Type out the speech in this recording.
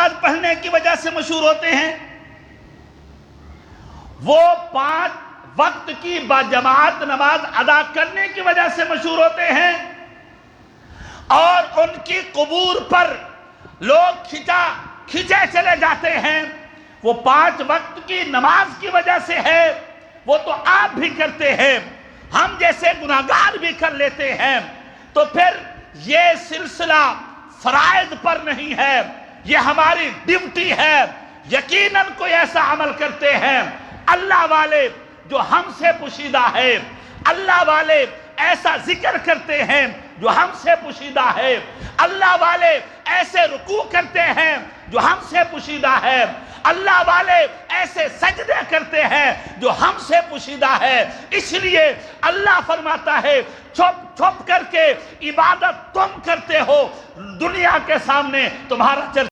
नमाज पढ़ने की वजह से मशहूर होते हैं, वो 5 वक्त की बाजमात नमाज अदा करने की वजह से मशहूर होते हैं, और उनकी कबूर पर लोग खिंचे चले जाते हैं। वो 5 वक्त की नमाज की वजह से है, वो तो आप भी करते हैं, हम जैसे गुनाहगार भी कर लेते हैं। तो फिर ये सिलसिला फराइज पर नहीं है, ये हमारी ड्यूटी है। यकीनन कोई ऐसा अमल करते हैं अल्लाह वाले जो हमसे पोशीदा है, अल्लाह वाले ऐसा जिक्र करते हैं जो हमसे पोशीदा है, अल्लाह वाले ऐसे रुकू करते हैं जो हमसे पोशीदा है, अल्लाह वाले ऐसे सजदे करते हैं जो हमसे पोशीदा है। इसलिए अल्लाह फरमाता है छुप छुप करके इबादत तुम करते हो, दुनिया के सामने तुम्हारा